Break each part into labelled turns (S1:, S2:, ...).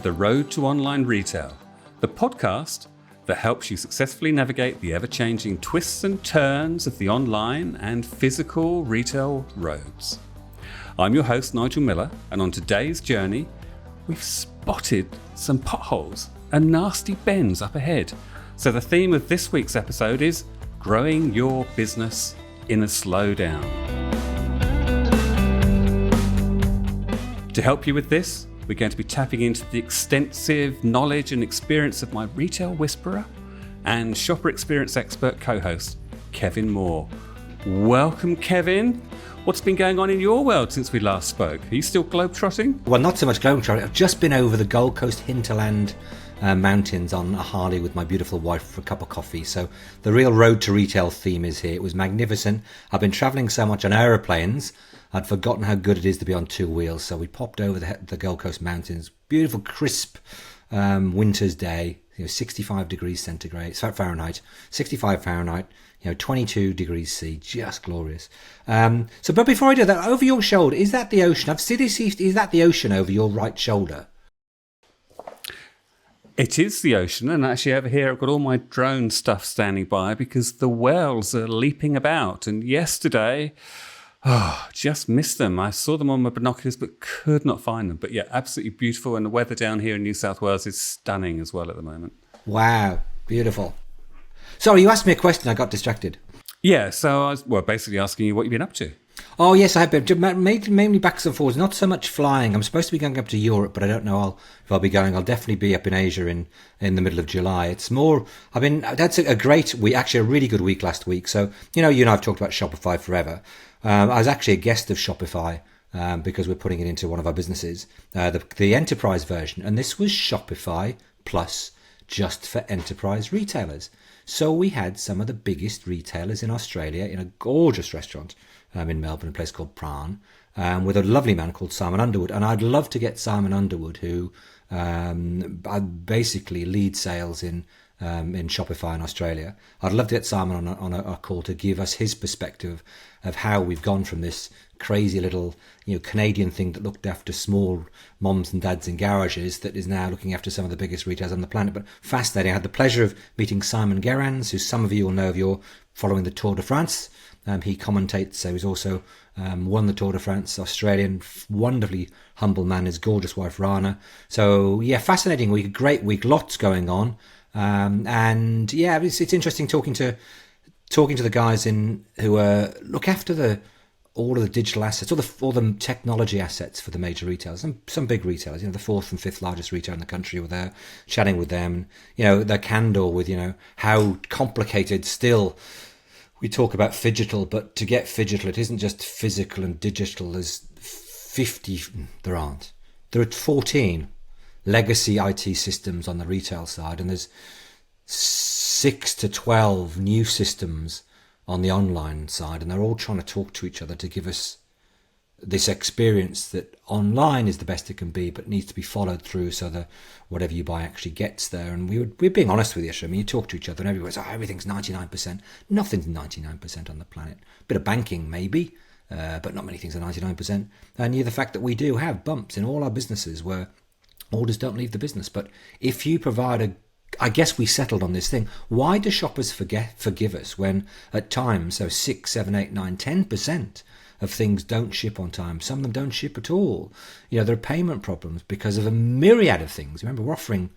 S1: The Road to Online Retail, the podcast that helps you successfully navigate the ever-changing twists and turns of the online and physical retail roads. I'm your host, Nigel Miller, and on today's journey, we've spotted some potholes and nasty bends up ahead. So the theme of this week's episode is growing your business in a slowdown. To help you with this, we're going to be tapping into the extensive knowledge and experience of my retail whisperer and shopper experience expert co-host, Kevin Moore. Welcome, Kevin. What's been going on in your world since we last spoke? Are you still globetrotting?
S2: Well, not so much globetrotting. I've just been over the Gold Coast hinterland mountains on a Harley with my beautiful wife for a cup of coffee. So the real road to retail theme is here. It was magnificent. I've been travelling so much on aeroplanes, I'd forgotten how good it is to be on two wheels. So we popped over the Gold Coast mountains. Beautiful, crisp winter's day. 65 degrees centigrade, Fahrenheit, 65 Fahrenheit. 22 degrees C, just glorious. But before I do that, over your shoulder, is that the ocean? I've seen this. Is that the ocean over your right shoulder?
S1: It is the ocean, and actually over here I've got all my drone stuff standing by because the whales are leaping about. And yesterday, just missed them. I saw them on my binoculars but could not find them. But yeah, absolutely beautiful, and the weather down here in New South Wales is stunning as well at the moment. Wow,
S2: beautiful. Sorry, you asked me a question, I got distracted.
S1: Yeah, so I was basically asking you what you've been up to.
S2: Oh, yes, I have been. Mainly backs and forwards, not so much flying. I'm supposed to be going up to Europe, but I don't know if I'll be going. I'll definitely be up in Asia in the middle of July. It's more, that's a great week, actually a really good week last week. So, you and I have talked about Shopify forever. I was actually a guest of Shopify because we're putting it into one of our businesses, the enterprise version. And this was Shopify Plus just for enterprise retailers. So we had some of the biggest retailers in Australia in a gorgeous restaurant in Melbourne, a place called Prawn, with a lovely man called Simon Underwood. And I'd love to get Simon Underwood, who basically leads sales in Shopify in Australia. I'd love to get Simon on a call to give us his perspective of how we've gone from this crazy little Canadian thing that looked after small moms and dads in garages that is now looking after some of the biggest retailers on the planet. But fascinating. I had the pleasure of meeting Simon Gerrans, who some of you will know if you're following the Tour de France. He commentates, so he's also won the Tour de France, Australian, wonderfully humble man, his gorgeous wife Rana. So yeah, fascinating week, great week, lots going on. And yeah, it's interesting talking to the guys who look after all of the digital assets, all the technology assets for the major retailers, and some big retailers. The fourth and fifth largest retailer in the country were there, chatting with them. Their candor with how complicated still. We talk about phygital, but to get phygital, it isn't just physical and digital. There's 50. There aren't. There are 14 legacy IT systems on the retail side, and there's 6 to 12 new systems on the online side, and they're all trying to talk to each other to give us this experience that online is the best it can be, but needs to be followed through so that whatever you buy actually gets there. And we're being honest with you. You talk to each other and everyone's everything's 99%. Nothing's 99% on the planet. A bit of banking maybe, but not many things are 99%. And the fact that we do have bumps in all our businesses where orders don't leave the business. But if you provide I guess we settled on this thing. Why do shoppers forgive us when at times, 6, 7, 8, 9, 10% of things don't ship on time? Some of them don't ship at all. There are payment problems because of a myriad of things. Remember, we're offering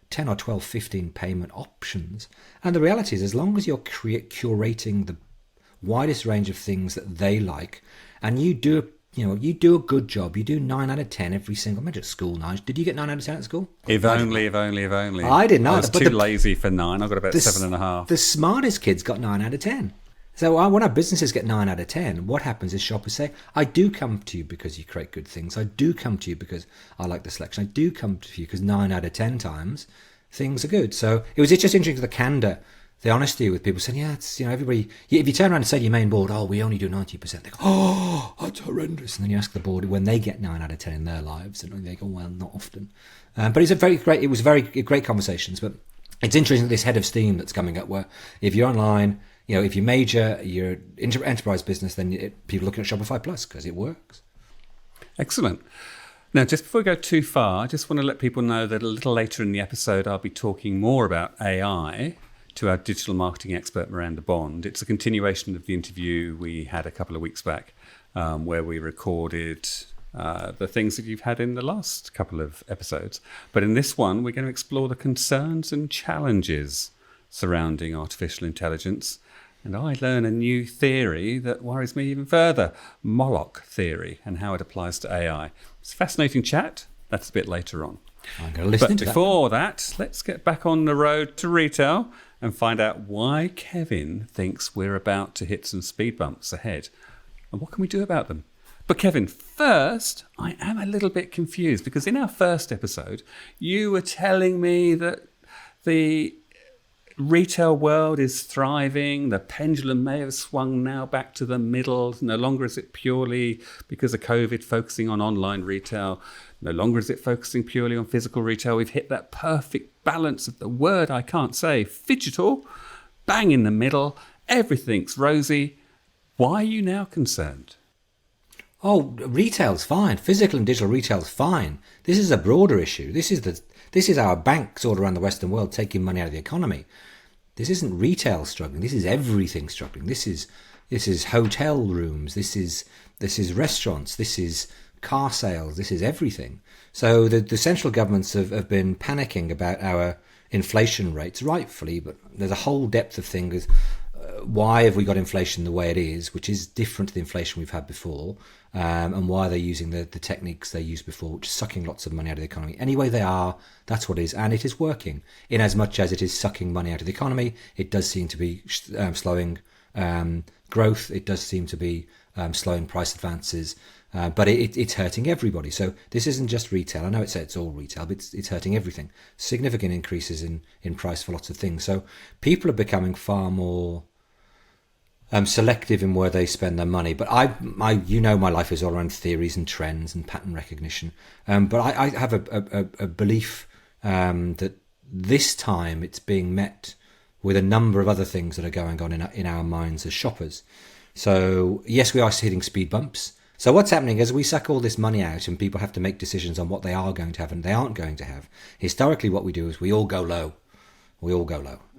S2: 10 or 12, 15 payment options. And the reality is, as long as you're curating the widest range of things that they like, and you do a good job. You do 9 out of 10 every single. Imagine at school, Nigel. Did you get 9 out of 10 at school?
S1: If only.
S2: I did not.
S1: I was too lazy for 9. I got about 7.5.
S2: The smartest kids got 9 out of 10. So when our businesses get 9 out of 10, what happens is shoppers say, I do come to you because you create good things. I do come to you because I like the selection. I do come to you because 9 out of 10 times things are good. So it was just interesting, the candor, the honesty with people saying, it's, everybody, if you turn around and say to your main board, we only do 90%, they go, that's horrendous. And then you ask the board when they get 9 out of 10 in their lives, and they go, well, not often. But it was very great conversations. But it's interesting, this head of steam that's coming up, where if you're online, if you major your enterprise business, then people looking at Shopify Plus because it works.
S1: Excellent. Now, just before we go too far, I just want to let people know that a little later in the episode, I'll be talking more about AI to our digital marketing expert, Miranda Bond. It's a continuation of the interview we had a couple of weeks back, where we recorded the things that you've had in the last couple of episodes. But in this one, we're going to explore the concerns and challenges surrounding artificial intelligence. And I learn a new theory that worries me even further, Moloch theory, and how it applies to AI. It's a fascinating chat. That's a bit later on.
S2: I'm going to listen
S1: but
S2: to
S1: before that, let's get back on the road to retail and find out why Kevin thinks we're about to hit some speed bumps ahead. And what can we do about them? But Kevin, first, I am a little bit confused because in our first episode, you were telling me that the retail world is thriving. The pendulum may have swung now back to the middle. No longer is it purely because of COVID focusing on online retail. No longer is it focusing purely on physical retail. We've hit that perfect balance of the word I can't say, phygital, bang in the middle. Everything's rosy. Why are you now concerned?
S2: Oh, retail's fine. Physical and digital retail's fine. This is a broader issue. This is our banks all around the Western world taking money out of the economy. This isn't retail struggling. This is everything struggling. This is hotel rooms. This is restaurants. This is car sales. This is everything. So the central governments have been panicking about our inflation rates, rightfully, but there's a whole depth of things. Why have we got inflation the way it is, which is different to the inflation we've had before, and why they're using the techniques they used before, which is sucking lots of money out of the economy. Anyway, they are. That's what it is, and it is working. In as much as it is sucking money out of the economy, it does seem to be slowing growth. It does seem to be slowing price advances, but it's hurting everybody. So this isn't just retail. I know it's all retail, but it's hurting everything. Significant increases in price for lots of things. So people are becoming far more selective in where they spend their money. But my life is all around theories and trends and pattern recognition. But I have a belief that this time it's being met with a number of other things that are going on in our minds as shoppers. So yes, we are hitting speed bumps. So what's happening is we suck all this money out and people have to make decisions on what they are going to have and they aren't going to have. Historically, what we do is we all go low.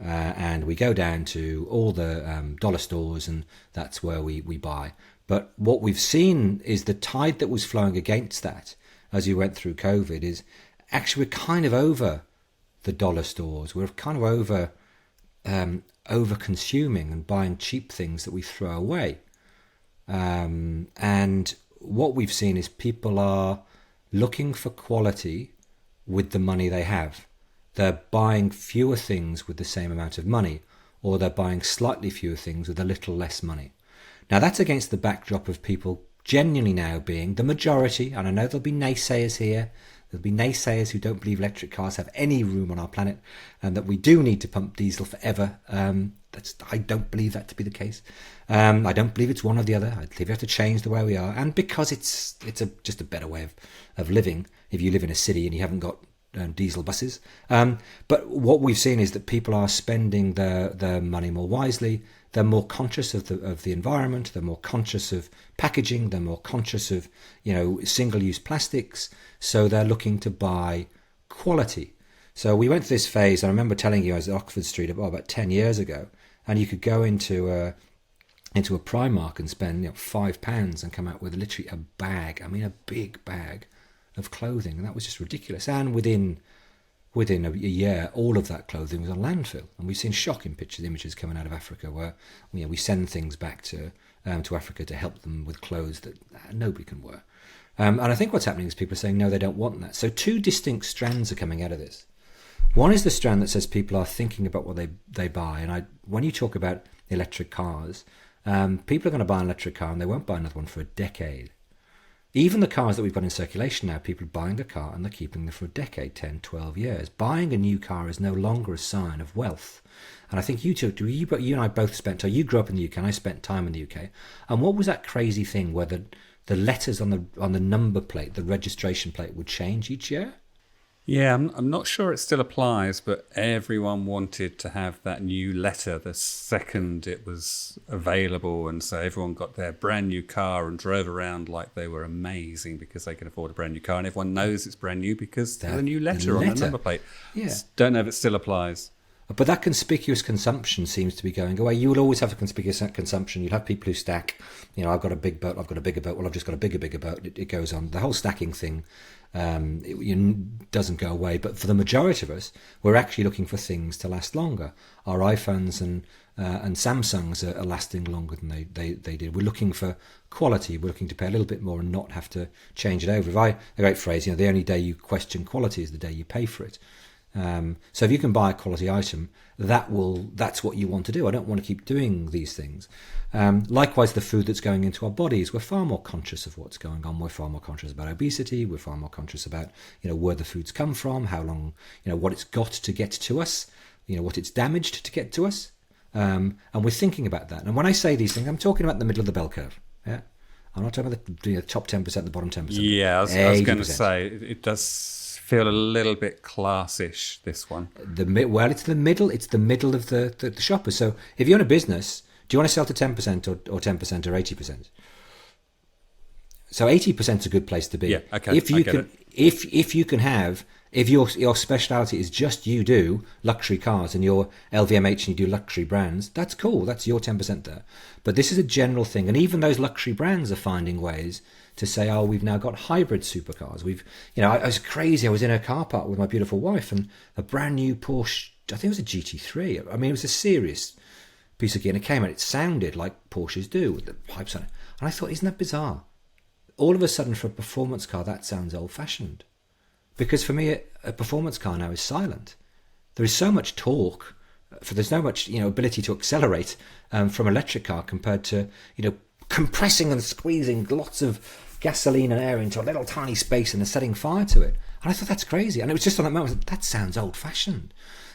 S2: And we go down to all the dollar stores, and that's where we buy. But what we've seen is the tide that was flowing against that as you went through COVID is actually we're kind of over the dollar stores. We're kind of over consuming and buying cheap things that we throw away. And what we've seen is people are looking for quality with the money they have. They're buying fewer things with the same amount of money, or they're buying slightly fewer things with a little less money. Now, that's against the backdrop of people genuinely now being the majority, and I know there'll be naysayers here. There'll be naysayers who don't believe electric cars have any room on our planet and that we do need to pump diesel forever. I don't believe that to be the case. I don't believe it's one or the other. I believe we have to change the way we are. And because it's just a better way of living if you live in a city and you haven't got diesel buses. But what we've seen is that people are spending their money more wisely. They're more conscious of the environment. They're more conscious of packaging. They're more conscious of single-use plastics. So they're looking to buy quality. So we went through this phase. I remember telling you I was at Oxford Street about 10 years ago, and you could go into a Primark and spend £5 and come out with literally a bag. I mean, a big bag of clothing, and that was just ridiculous. And within a year, all of that clothing was on landfill, and we've seen shocking images coming out of Africa where we send things back to Africa to help them with clothes that nobody can wear. And I think what's happening is people are saying no, they don't want that. So two distinct strands are coming out of this. One is the strand that says people are thinking about what they buy, and when you talk about electric cars, people are going to buy an electric car and they won't buy another one for a decade. Even the cars that we've got in circulation now, people are buying a car and they're keeping them for a decade, 10, 12 years. Buying a new car is no longer a sign of wealth. And I think you and I both spent time. You grew up in the UK and I spent time in the UK. And what was that crazy thing where the letters on the number plate, the registration plate, would change each year?
S1: Yeah, I'm not sure it still applies, but everyone wanted to have that new letter the second it was available. And so everyone got their brand new car and drove around like they were amazing because they could afford a brand new car. And everyone knows it's brand new because there's a new letter on the number plate.
S2: Yeah.
S1: Don't know if it still applies.
S2: But that conspicuous consumption seems to be going away. You will always have a conspicuous consumption. You'll have people who stack, I've got a big boat, I've got a bigger boat, well, I've just got a bigger boat. It goes on. The whole stacking thing doesn't go away. But for the majority of us, we're actually looking for things to last longer. Our iPhones and Samsungs are lasting longer than they did. We're looking for quality. We're looking to pay a little bit more and not have to change it over. A great phrase, the only day you question quality is the day you pay for it. So if you can buy a quality item, that's what you want to do. I don't want to keep doing these things. Likewise, the food that's going into our bodies, we're far more conscious of what's going on. We're far more conscious about obesity. We're far more conscious about, where the foods come from, how long, what it's got to get to us, what it's damaged to get to us. And we're thinking about that. And when I say these things, I'm talking about the middle of the bell curve. Yeah. I'm not talking about the top 10%, the bottom 10%.
S1: Yeah, I was going to say, it does feel a little bit classish, this one.
S2: It's the middle. It's the middle of the shopper. So if you're in a business, do you want to sell to 10% or 10% or 80%? So 80% is a good place to be.
S1: Yeah, okay.
S2: If your speciality is just you do luxury cars and your LVMH and you do luxury brands, that's cool. That's your 10% there. But this is a general thing, and even those luxury brands are finding ways to say, oh, we've now got hybrid supercars. I was crazy. I was in a car park with my beautiful wife, and a brand new Porsche, I think it was a GT3. I mean, it was a serious piece of gear, and it came out. It sounded like Porsches do with the pipes on it. And I thought, isn't that bizarre? All of a sudden, for a performance car, that sounds old-fashioned. Because for me, a performance car now is silent. There is so much torque, there's so much ability to accelerate from an electric car compared to compressing and squeezing lots of gasoline and air into a little tiny space and then setting fire to it. And I thought, that's crazy. And it was just on that moment, that sounds old-fashioned.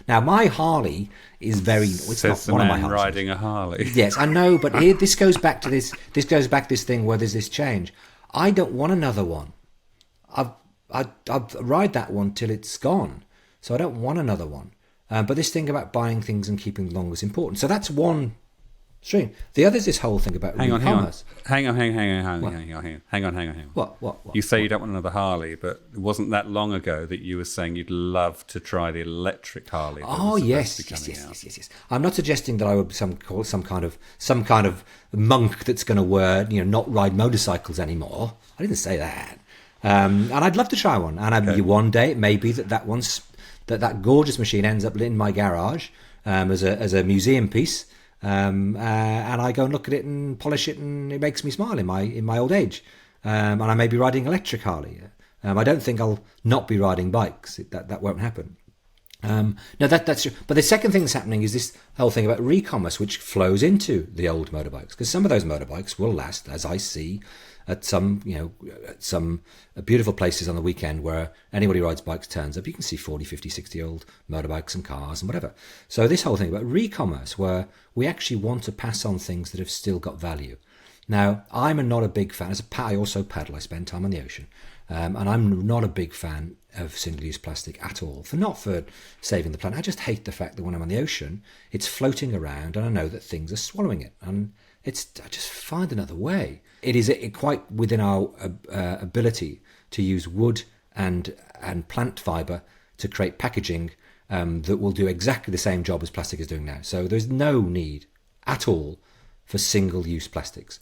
S2: Now, my Harley is very... It's not one of my Harleys.
S1: Riding a Harley.
S2: Yes, I know, but here, this goes back to this thing where there's this change. I don't want another one. I'd ride that one till it's gone. So I don't want another one. But this thing about buying things and keeping them long is important. So that's one stream. The other is this whole thing about e-commerce.
S1: Hang on.
S2: What?
S1: You say you don't want another Harley, but it wasn't that long ago that you were saying you'd love to try the electric Harley.
S2: Oh yes. I'm not suggesting that I would be some kind of monk that's going to not ride motorcycles anymore. I didn't say that. And I'd love to try one. And one day it may be that gorgeous machine ends up in my garage as a museum piece. And I go and look at it and polish it, and it makes me smile in my old age. And I may be riding electric Harley. I don't think I'll not be riding bikes. That won't happen. No, that's true. But the second thing that's happening is this whole thing about re-commerce, which flows into the old motorbikes, because some of those motorbikes will last, as I see at some beautiful places on the weekend where anybody who rides bikes turns up. You can see 40, 50, 60-year-old motorbikes and cars and whatever. So this whole thing about re-commerce, where we actually want to pass on things that have still got value. Now, I'm not a big fan. I also paddle. I spend time on the ocean. And I'm not a big fan of single-use plastic at all. Not for saving the planet. I just hate the fact that when I'm on the ocean, it's floating around and I know that things are swallowing it. And I just find another way. It is quite within our ability to use wood and plant fibre to create packaging that will do exactly the same job as plastic is doing now. So there's no need at all for single-use plastics.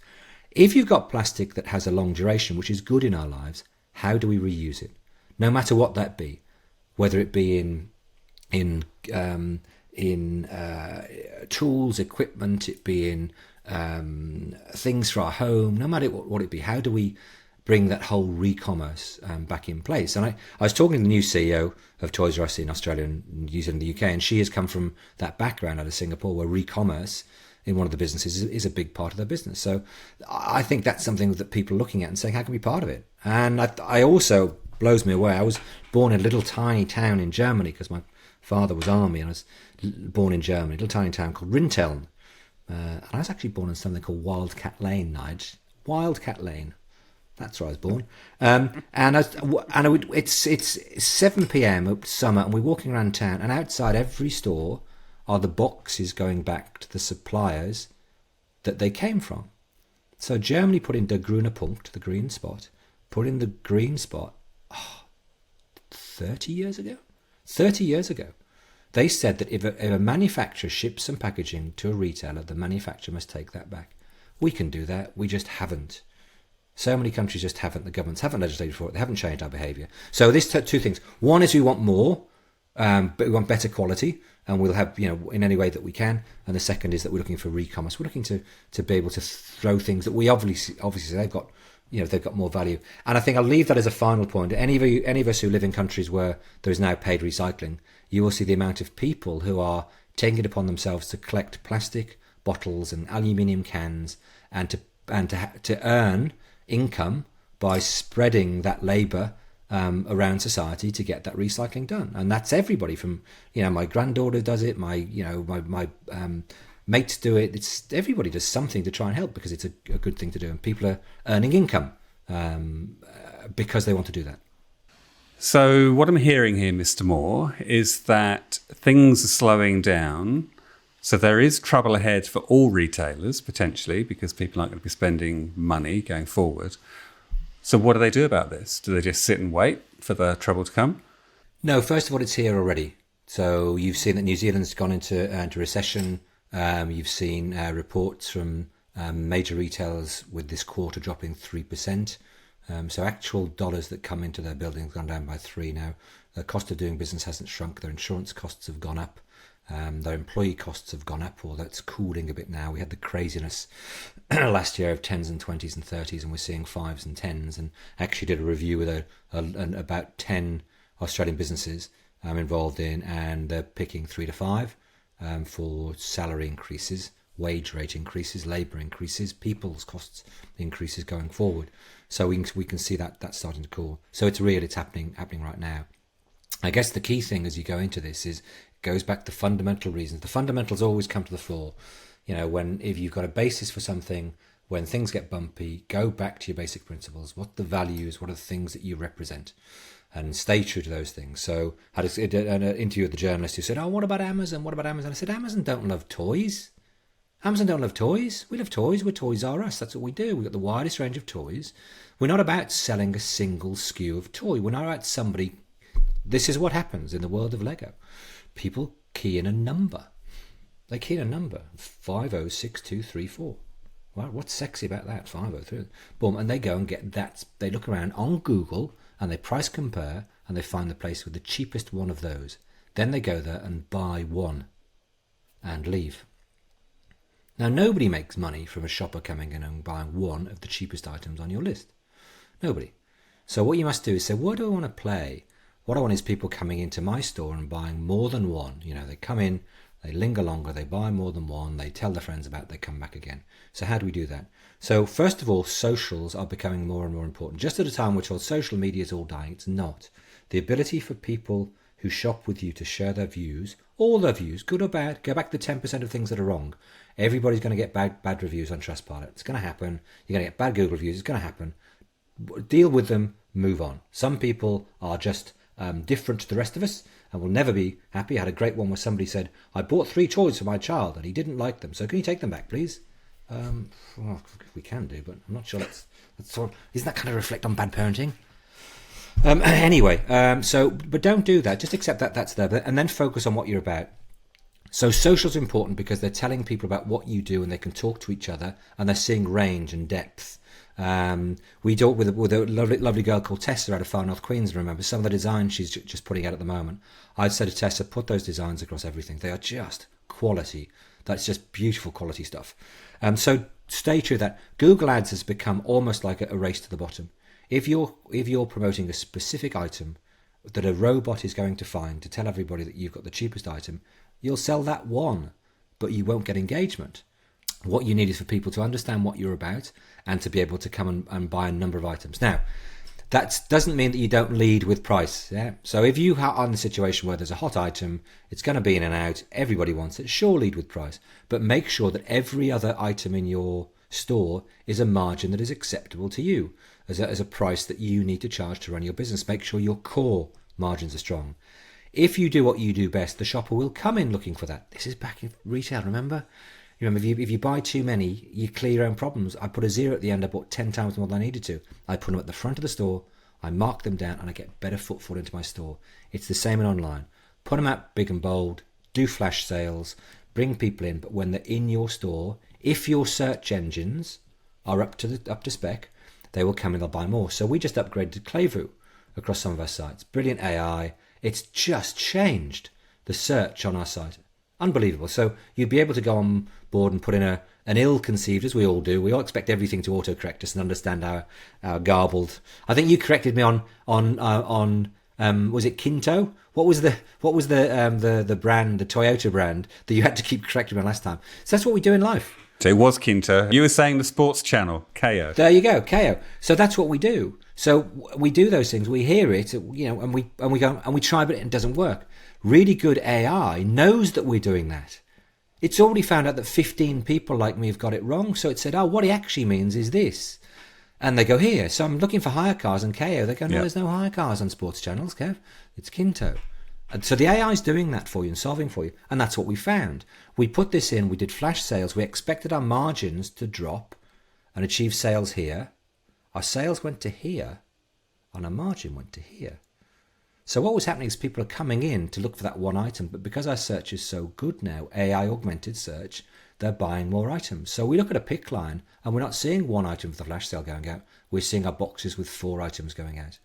S2: If you've got plastic that has a long duration, which is good in our lives, how do we reuse it? No matter what that be, whether it be in tools, equipment, it be in things for our home, no matter what it be, how do we bring that whole re-commerce back in place? And I was talking to the new CEO of Toys R Us in Australia and New Zealand and the UK, and she has come from that background out of Singapore, where re-commerce in one of the businesses is a big part of their business. So I think that's something that people are looking at and saying, how can we be part of it? And I also, blows me away, I was born in a little tiny town in Germany because my father was army, and I was born in Germany, a little tiny town called Rinteln. And I was actually born in something called Wildcat Lane, Nige. Wildcat Lane. That's where I was born. It's 7 p.m. Up summer, and we're walking around town, and outside every store are the boxes going back to the suppliers that they came from. So Germany put in Der Grüne Punkt, the green spot, put in the green spot 30 years ago. 30 years ago. They said that if a manufacturer ships some packaging to a retailer, the manufacturer must take that back. We can do that. We just haven't. So many countries just haven't. The governments haven't legislated for it. They haven't changed our behaviour. So there's two things. One is we want more, but we want better quality, and we'll have, in any way that we can. And the second is that we're looking for re-commerce. We're looking to be able to throw things that we obviously they've got, they've got more value. And I think I'll leave that as a final point. Any of us who live in countries where there is now paid recycling, you will see the amount of people who are taking it upon themselves to collect plastic bottles and aluminium cans and to earn income by spreading that labour around society to get that recycling done. And that's everybody from, my granddaughter does it, my mates do it. It's everybody does something to try and help because it's a good thing to do, and people are earning income because they want to do that.
S1: So what I'm hearing here, Mr. Moore, is that things are slowing down. So there is trouble ahead for all retailers, potentially, because people aren't going to be spending money going forward. So what do they do about this? Do they just sit and wait for the trouble to come?
S2: No, first of all, it's here already. So you've seen that New Zealand's gone into recession. You've seen reports from major retailers with this quarter dropping 3%. So actual dollars that come into their buildings have gone down by 3 now. The cost of doing business hasn't shrunk. Their insurance costs have gone up. Their employee costs have gone up, although it's cooling a bit now. We had the craziness last year of 10s and 20s and 30s, and we're seeing 5s and 10s. And actually did a review with about 10 Australian businesses I'm involved in, and they're picking 3 to 5 for salary increases, wage rate increases, labour increases, people's costs increases going forward. So we can see that starting to cool. So it's real. It's happening right now. I guess the key thing as you go into this is it goes back to fundamental reasons. The fundamentals always come to the fore. If you've got a basis for something, when things get bumpy, go back to your basic principles. What the values? What are the things that you represent? And stay true to those things. So I had an interview with the journalist who said, "Oh, what about Amazon? What about Amazon?" I said, "Amazon don't love toys. Amazon don't love toys. We love toys. We're Toys R Us. That's what we do. We've got the widest range of toys. We're not about selling a single SKU of toy. We're not about somebody." This is what happens in the world of Lego. People key in a number. They key in a number. 506234. Well, what's sexy about that? 503. Boom. And they go and get that. They look around on Google and they price compare and they find the place with the cheapest one of those. Then they go there and buy one and leave. Now, nobody makes money from a shopper coming in and buying one of the cheapest items on your list. Nobody. So what you must do is say, what do I want to play? What I want is people coming into my store and buying more than one. They come in, they linger longer, they buy more than one, they tell their friends about it, they come back again. So how do we do that? So first of all, socials are becoming more and more important. Just at a time we're told social media is all dying, it's not. The ability for people who shop with you to share their views, all their views, good or bad, go back to 10% of things that are wrong. Everybody's going to get bad reviews on Trustpilot. It's going to happen. You're going to get bad Google reviews. It's going to happen. Deal with them, move on. Some people are just different to the rest of us and will never be happy. I had a great one where somebody said, "I bought 3 toys for my child and he didn't like them, so can you take them back, please?" Well, we can do, but I'm not sure that's sort of, isn't that kind of reflect on bad parenting? Anyway, but don't do that. Just accept that that's there, and then focus on what you're about. So social's important because they're telling people about what you do and they can talk to each other and they're seeing range and depth. We talked with a lovely girl called Tessa out of Far North Queensland. Remember some of the designs she's just putting out at the moment. I'd said to Tessa, put those designs across everything. They are just quality. That's just beautiful quality stuff. So stay true to that. Google Ads has become almost like a race to the bottom. If you're promoting a specific item that a robot is going to find to tell everybody that you've got the cheapest item, you'll sell that one, but you won't get engagement. What you need is for people to understand what you're about and to be able to come and buy a number of items. Now, that doesn't mean that you don't lead with price. Yeah. So if you are in the situation where there's a hot item, it's going to be in and out, everybody wants it, sure, lead with price, but make sure that every other item in your store is a margin that is acceptable to you as a price that you need to charge to run your business. Make sure your core margins are strong. If you do what you do best, the shopper will come in looking for that. This is back in retail, remember? You remember, if you buy too many, you clear your own problems. I put a 0 at the end. I bought 10 times more than I needed to. I put them at the front of the store. I mark them down and I get better footfall into my store. It's the same in online. Put them out big and bold. Do flash sales. Bring people in. But when they're in your store, if your search engines are up to spec, they will come and they'll buy more. So we just upgraded Clayvu across some of our sites. Brilliant AI. It's just changed the search on our site. Unbelievable. So you'd be able to go on board and put in an ill-conceived, as we all do. We all expect everything to autocorrect us and understand our garbled. I think you corrected me on was it Kinto? What was the brand, the Toyota brand that you had to keep correcting me on last time? So that's what we do in life.
S1: It was Kinto. You were saying the sports channel, KO.
S2: There you go, KO. So that's what we do. So we do those things. We hear it, and we go and we try, but it doesn't work. Really good AI knows that we're doing that. It's already found out that 15 people like me have got it wrong. So it said, oh, what he actually means is this. And they go here. So I'm looking for hire cars and KO. They go, no, There's no hire cars on sports channels, Kev. It's Kinto. And so the AI is doing that for you and solving for you. And that's what we found. We put this in. We did flash sales. We expected our margins to drop and achieve sales here. Our sales went to here and our margin went to here. So what was happening is people are coming in to look for that one item, but because our search is so good now, AI augmented search, they're buying more items. So we look at a pick line and we're not seeing one item for the flash sale going out. We're seeing our boxes with 4 items going out.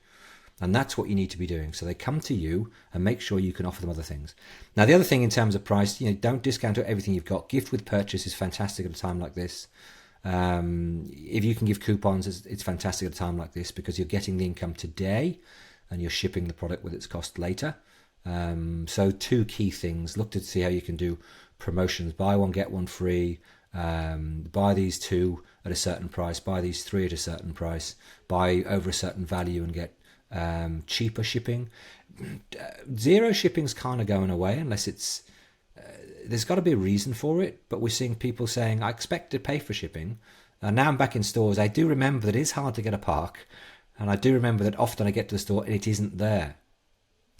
S2: And that's what you need to be doing. So they come to you and make sure you can offer them other things. Now, the other thing in terms of price, don't discount everything you've got. Gift with purchase is fantastic at a time like this. If you can give coupons, it's fantastic at a time like this because you're getting the income today and you're shipping the product with its cost later. So 2 key things. Look to see how you can do promotions. Buy one, get one free. Buy these 2 at a certain price. Buy these 3 at a certain price. Buy over a certain value and get cheaper shipping. Zero shipping's kind of going away unless it's... there's got to be a reason for it, but we're seeing people saying, I expect to pay for shipping. And now I'm back in stores. I do remember that it is hard to get a park. And I do remember that often I get to the store and it isn't there.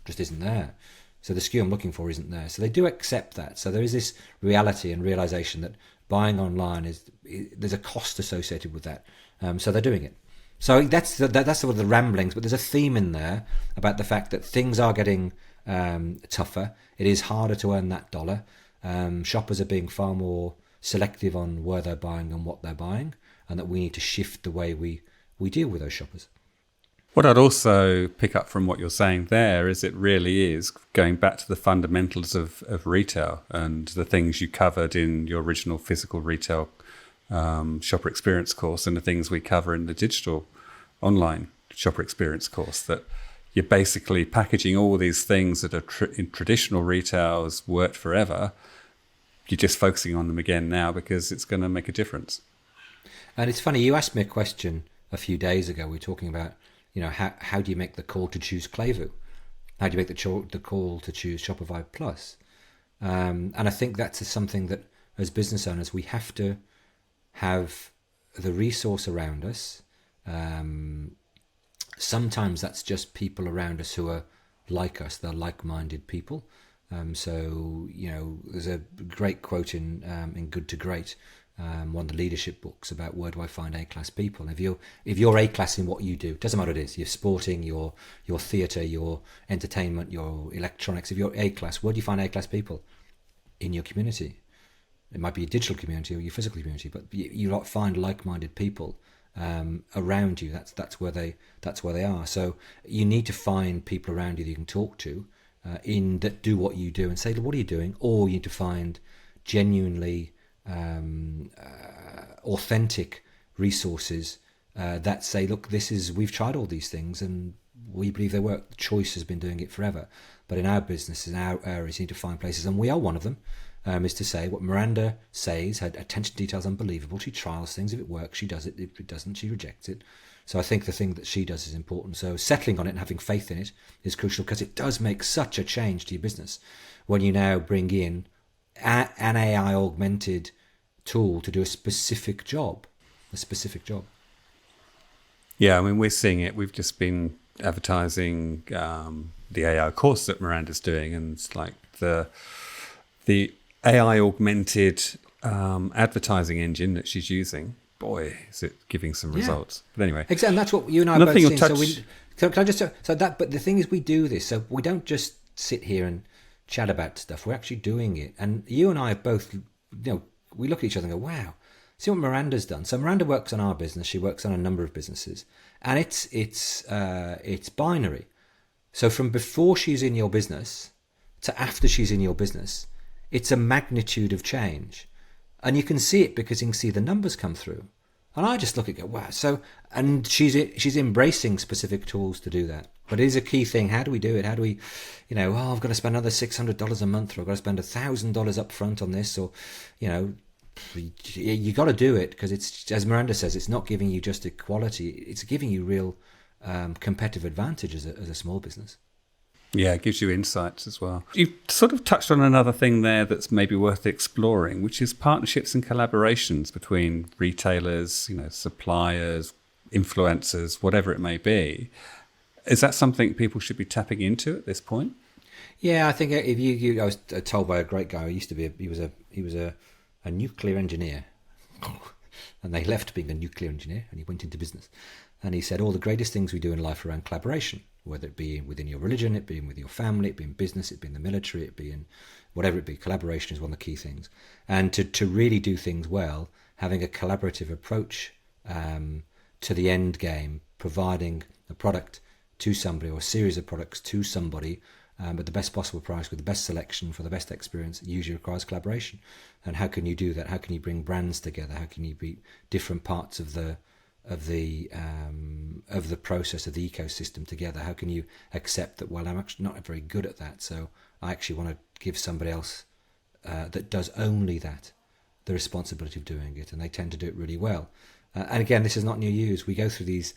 S2: Just isn't there. So the SKU I'm looking for isn't there. So they do accept that. So there is this reality and realization that buying online there's a cost associated with that. So they're doing it. So that's sort of the ramblings, but there's a theme in there about the fact that things are getting tougher. It is harder to earn that dollar. Shoppers are being far more selective on where they're buying and what they're buying, and that we need to shift the way we deal with those shoppers.
S1: What I'd also pick up from what you're saying there is it really is going back to the fundamentals of retail and the things you covered in your original physical retail shopper experience course and the things we cover in the digital online shopper experience course, that you're basically packaging all these things that are in traditional retail has worked forever. You're just focusing on them again now because it's going to make a difference.
S2: And it's funny, you asked me a question a few days ago. We were talking about, how do you make the call to choose Clayvu? How do you make the call to choose Shopify Plus? And I think that's something that as business owners, we have to have the resource around us. Sometimes that's just people around us who are like us. They're like-minded people. So there's a great quote in Good to Great, one of the leadership books about where do I find A-class people. If you're A-class in what you do, it doesn't matter what it is, your sporting, your theatre, your entertainment, your electronics, if you're A-class, where do you find A-class people? In your community. It might be your digital community or your physical community, but you find like-minded people around you. That's where they are. So you need to find people around you that you can talk to that do what you do and say, what are you doing? Or you need to find genuinely authentic resources that say, look, we've tried all these things and we believe they work. The choice has been doing it forever. But in our business, in our areas, you need to find places, and we are one of them, is to say what Miranda says, her attention to detail is unbelievable. She trials things. If it works, she does it. If it doesn't, she rejects it. So I think the thing that she does is important. So settling on it and having faith in it is crucial, because it does make such a change to your business when you now bring in an AI augmented tool to do a specific job. a specific job.
S1: Yeah, I mean, we're seeing it. We've just been advertising the AI course that Miranda's doing, and it's like the AI augmented advertising engine that she's using. Boy, is it giving some results. But anyway,
S2: exactly, and that's what you and I both seen. So can I just so that? But the thing is, we do this, so we don't just sit here and chat about stuff. We're actually doing it, and you and I have both. We look at each other and go, "Wow, see what Miranda's done." So Miranda works on our business. She works on a number of businesses, and it's binary. So from before she's in your business to after she's in your business, it's a magnitude of change, and you can see it because you can see the numbers come through. And I just look at it, wow. So, and she's embracing specific tools to do that. But it is a key thing. How do we do it? How do we, I've got to spend another $600 a month, or I've got to spend $1,000 up front on this, or, you got to do it because it's, as Miranda says, it's not giving you just equality. It's giving you real competitive advantage as a small business.
S1: Yeah, it gives you insights as well. You've sort of touched on another thing there that's maybe worth exploring, which is partnerships and collaborations between retailers, suppliers, influencers, whatever it may be. Is that something people should be tapping into at this point?
S2: Yeah, I think if I was told by a great guy who used to be, he was a nuclear engineer, and they left being a nuclear engineer and he went into business. And he said all the greatest things we do in life are around collaboration, whether it be within your religion, it be with your family, it be in business, it be in the military, it be in whatever it be. Collaboration is one of the key things. And to really do things well, having a collaborative approach to the end game, providing a product to somebody or a series of products to somebody at the best possible price with the best selection for the best experience, it usually requires collaboration. And how can you do that? How can you bring brands together? How can you be different parts of the process of the ecosystem together? How can you accept that, well, I'm actually not very good at that, so I actually want to give somebody else that does only that the responsibility of doing it, and they tend to do it really well. And again, this is not new news. We go through these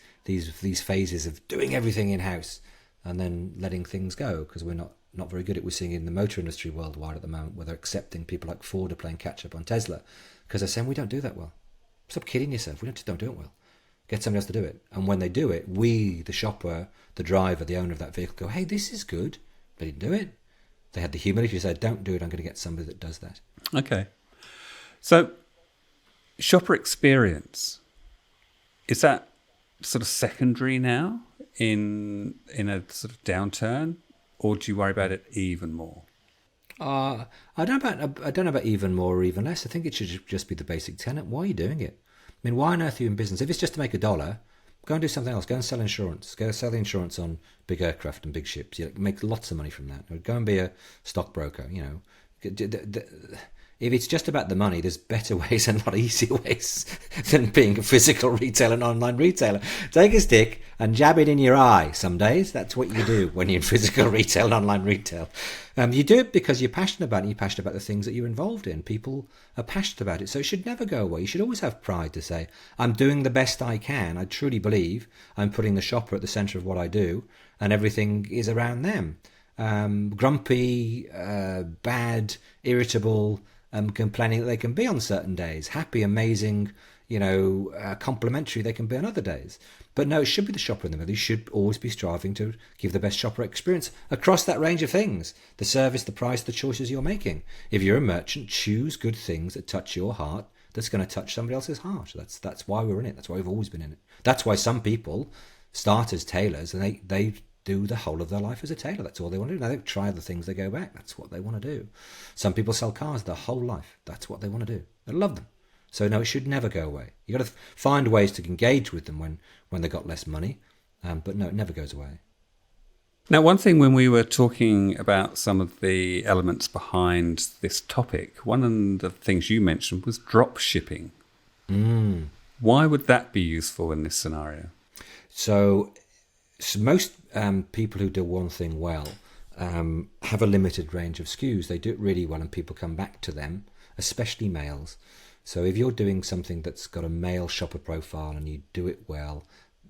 S2: phases of doing everything in house and then letting things go because we're not very good at it. We're seeing it in the motor industry worldwide at the moment, where they're accepting people like Ford are playing catch up on Tesla because they're saying we don't do that well. Stop kidding yourself. We don't do it well. Get somebody else to do it. And when they do it, we, the shopper, the driver, the owner of that vehicle, go, hey, this is good. They didn't do it. They had the humility to say, don't do it. I'm going to get somebody that does that.
S1: Okay. So shopper experience, is that sort of secondary now in a sort of downturn, or do you worry about it even more?
S2: I don't know about even more or even less. I think it should just be the basic tenet. Why are you doing it? I mean, why on earth are you in business? If it's just to make $1, go and do something else. Go and sell insurance. Go sell the insurance on big aircraft and big ships. You make lots of money from that. Or go and be a stockbroker. If it's just about the money, there's better ways and a lot easier ways than being a physical retailer and online retailer. Take a stick and jab it in your eye some days. That's what you do when you're in physical retail and online retail. You do it because you're passionate about it. You're passionate about the things that you're involved in. People are passionate about it. So it should never go away. You should always have pride to say, I'm doing the best I can. I truly believe I'm putting the shopper at the centre of what I do, and everything is around them. Grumpy, bad, irritable, complaining that they can be on certain days, happy, amazing, complimentary they can be on other days. But no, it should be the shopper in the middle. You should always be striving to give the best shopper experience across that range of things. The service, the price, the choices you're making. If you're a merchant, choose good things that touch your heart that's going to touch somebody else's heart. That's why we're in it. That's why we've always been in it. That's why some people start as tailors and they do the whole of their life as a tailor. That's all they want to do. Now they try other things, they go back. That's what they want to do. Some people sell cars their whole life. That's what they want to do. They love them. So no, it should never go away. You've got to find ways to engage with them when they've got less money. But no, it never goes away.
S1: Now, one thing when we were talking about some of the elements behind this topic, one of the things you mentioned was drop shipping. Why would that be useful in this scenario?
S2: So most people who do one thing well have a limited range of SKUs. They do it really well and people come back to them, especially males. So if you're doing something that's got a male shopper profile and you do it well,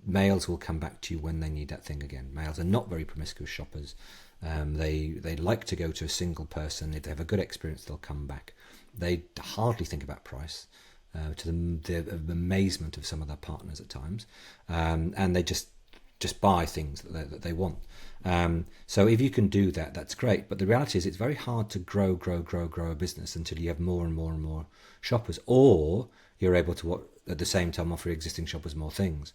S2: males will come back to you when they need that thing again. Males are not very promiscuous shoppers. They like to go to a single person. If they have a good experience, they'll come back. They hardly think about price. to the amazement of some of their partners at times, and they just buy things that they want. So if you can do that, that's great. But the reality is, it's very hard to grow a business until you have more and more shoppers, or you're able to at the same time offer existing shoppers more things.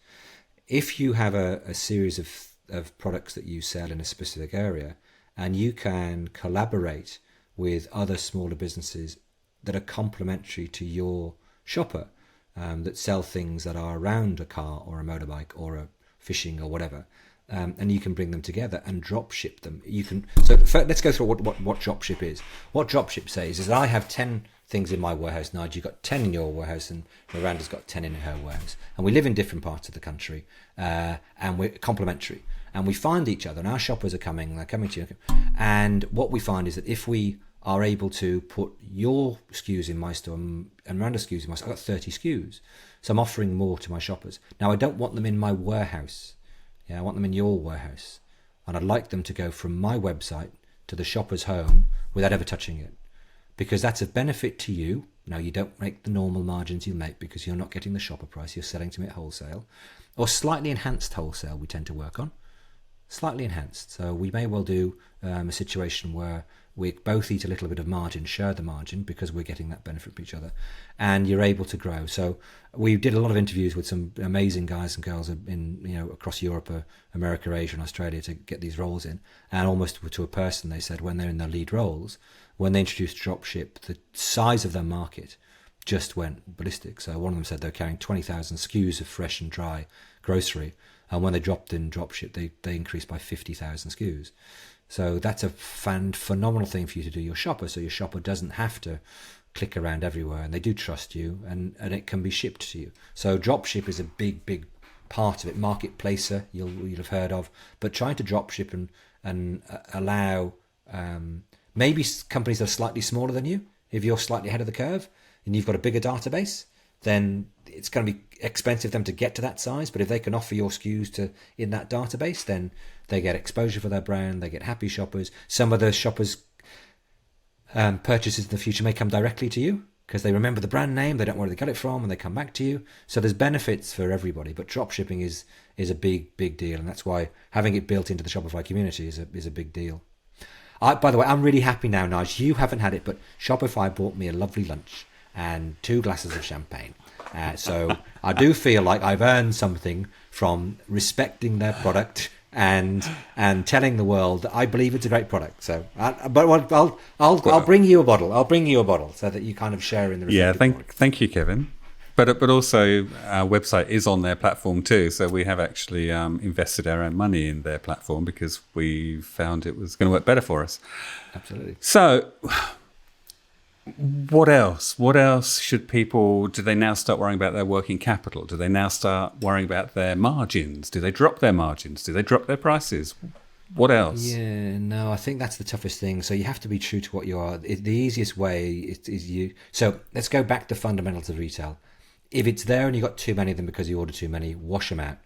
S2: If you have a series of products that you sell in a specific area, and you can collaborate with other smaller businesses that are complementary to your shopper, that sell things that are around a car or a motorbike or a fishing or whatever, and you can bring them together and drop ship them. You can. So let's go through what drop ship is. What drop ship says is that I have 10 things in my warehouse, Nigel, you've got 10 in your warehouse, and Miranda's got 10 in her warehouse, and we live in different parts of the country, and we're complementary, and we find each other, and our shoppers are coming, they're coming to you, and what we find is that if we are able to put your SKUs in my store and Miranda's SKUs in my store, I've got 30 SKUs, so I'm offering more to my shoppers. Now, I don't want them in my warehouse. I want them in your warehouse, and I'd like them to go from my website to the shopper's home without ever touching it, because that's a benefit to you. Now, you don't make the normal margins you make because you're not getting the shopper price, you're selling to me at wholesale, or slightly enhanced wholesale we tend to work on. Slightly enhanced. So we may well do a situation where we both eat a little bit of margin, share the margin, because we're getting that benefit from each other, and you're able to grow. So we did a lot of interviews with some amazing guys and girls in across Europe, America, Asia, and Australia to get these roles in, and almost to a person they said when they're in their lead roles, when they introduced dropship, the size of their market just went ballistic. So one of them said they're carrying 20,000 SKUs of fresh and dry grocery, and when they dropped in dropship, they increased by 50,000 SKUs. So that's a phenomenal thing for you to do your shopper, so your shopper doesn't have to click around everywhere, and they do trust you, and it can be shipped to you. So dropship is a big part of it. Marketplacer, you'll have heard of, but trying to dropship and allow maybe companies that are slightly smaller than you, if you're slightly ahead of the curve and you've got a bigger database, then it's going to be expensive for them to get to that size. But if they can offer your SKUs in that database, then they get exposure for their brand, they get happy shoppers. Some of the shoppers' purchases in the future may come directly to you because they remember the brand name, they don't know where they got it from, and they come back to you. So there's benefits for everybody, but drop shipping is a big deal, and that's why having it built into the Shopify community is a big deal. By the way, I'm really happy now, Nigel. You haven't had it, but Shopify bought me a lovely lunch and 2 glasses of champagne. So I do feel like I've earned something from respecting their product and telling the world that I believe it's a great product. So, I'll bring you a bottle. I'll bring you a bottle so that you kind of share in the.
S1: Yeah, thank you, Kevin. But also our website is on their platform too, so we have actually invested our own money in their platform because we found it was going to work better for us.
S2: Absolutely.
S1: So, what else? What else should people? Do they now start worrying about their working capital? Do they now start worrying about their margins? Do they drop their margins? Do they drop their prices? What else?
S2: Yeah, no, I think that's the toughest thing. So you have to be true to what you are. The easiest way is you. So let's go back to fundamentals of retail. If it's there and you've got too many of them because you order too many, wash them out.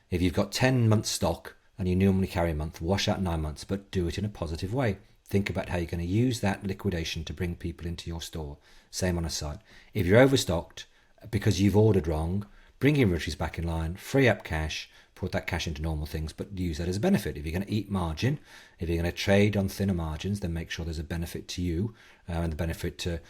S2: If you've got 10 months stock and you normally carry a month, wash out 9 months, but do it in a positive way. Think about how you're going to use that liquidation to bring people into your store. Same on a site. If you're overstocked because you've ordered wrong, bring your inventories back in line, free up cash, put that cash into normal things, but use that as a benefit. If you're going to eat margin, if you're going to trade on thinner margins, then make sure there's a benefit to you and the benefit to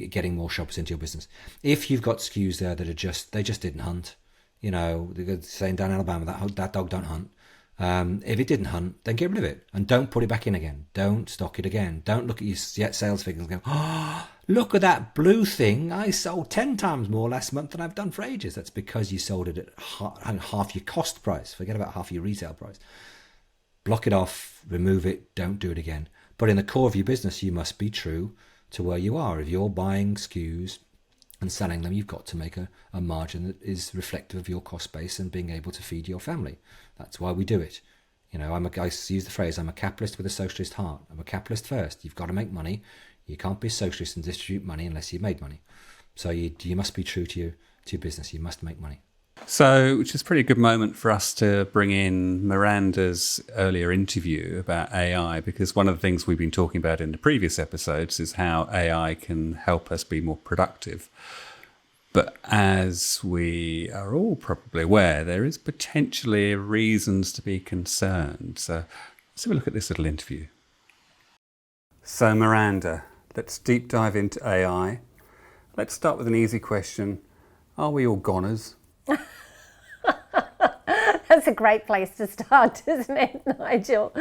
S2: getting more shoppers into your business. If you've got SKUs there that are they just didn't hunt, they're saying down in Alabama that dog don't hunt. If it didn't hunt, then get rid of it and don't put it back in again. Don't stock it again. Don't look at your sales figures and go, oh, look at that blue thing. I sold 10 times more last month than I've done for ages. That's because you sold it at half your cost price. Forget about half your retail price. Block it off, remove it, don't do it again. But in the core of your business, you must be true to where you are. If you're buying SKUs and selling them, you've got to make a margin that is reflective of your cost base and being able to feed your family. That's why we do it. I use the phrase, I'm a capitalist with a socialist heart. I'm a capitalist first. You've got to make money. You can't be a socialist and distribute money unless you've made money. So you must be true to your business. You must make money.
S1: So, which is a pretty good moment for us to bring in Miranda's earlier interview about AI, because one of the things we've been talking about in the previous episodes is how AI can help us be more productive. But as we are all probably aware, there is potentially reasons to be concerned. So let's have a look at this little interview. So Miranda, let's deep dive into AI. Let's start with an easy question. Are we all goners?
S3: That's a great place to start, isn't it, Nigel?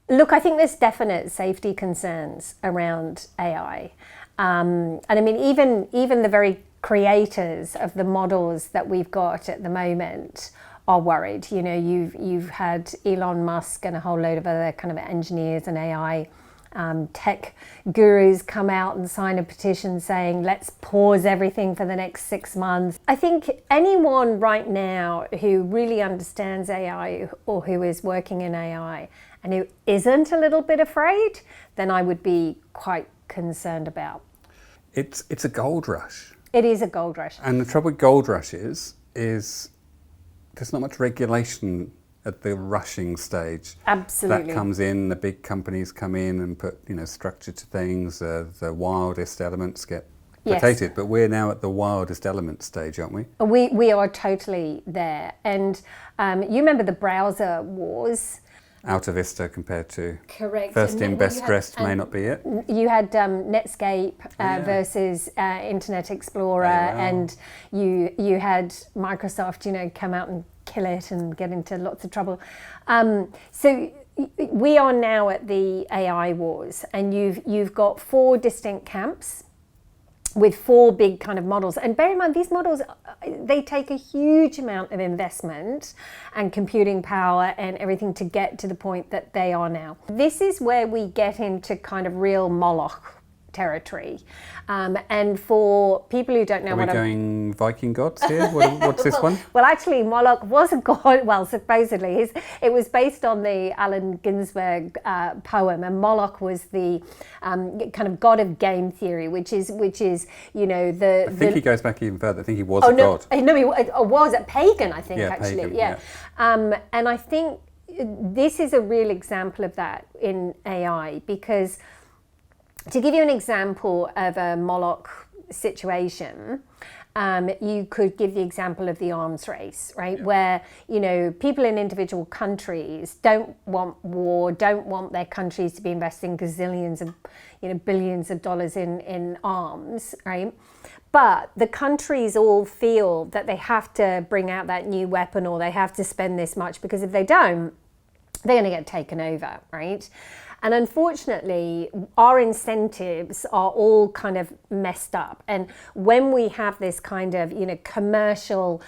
S3: Look, I think there's definite safety concerns around AI. And I mean, even the very creators of the models that we've got at the moment are worried. You know, you've had Elon Musk and a whole load of other kind of engineers and AI tech gurus come out and sign a petition saying, let's pause everything for the next 6 months. I think anyone right now who really understands AI or who is working in AI and who isn't a little bit afraid, then I would be quite concerned about.
S1: It's a gold rush.
S3: It is a gold rush.
S1: And the trouble with gold rushes is there's not much regulation at the rushing stage.
S3: Absolutely.
S1: That comes in, the big companies come in and put, structure to things, the wildest elements get potated. Yes. But we're now at the wildest element stage, aren't we?
S3: We are totally there. And you remember the browser wars?
S1: Alta Vista compared to
S3: correct.
S1: First in, best dressed may not be it.
S3: You had Netscape versus Internet Explorer, and you had Microsoft, come out and kill it and get into lots of trouble. So we are now at the AI wars, and you've got 4 distinct camps with 4 big kind of models. And bear in mind, these models, they take a huge amount of investment and computing power and everything to get to the point that they are now. This is where we get into kind of real Moloch territory. And for people who don't know,
S1: are we going Viking gods here? What's this one?
S3: Well, actually, Moloch was a god. Well, supposedly, it was based on the Allen Ginsberg poem, and Moloch was the kind of god of game theory, which is the.
S1: I think he goes back even further. I think he was a god.
S3: No, he was a pagan. I think actually,
S1: pagan,
S3: yeah. And I think this is a real example of that in AI, because to give you an example of a Moloch situation, you could give the example of the arms race, right? Yeah. Where, people in individual countries don't want war, don't want their countries to be investing gazillions of, billions of dollars in arms, right? But the countries all feel that they have to bring out that new weapon, or they have to spend this much, because if they don't, they're going to get taken over, right? And unfortunately, our incentives are all kind of messed up. And when we have this kind of, commercial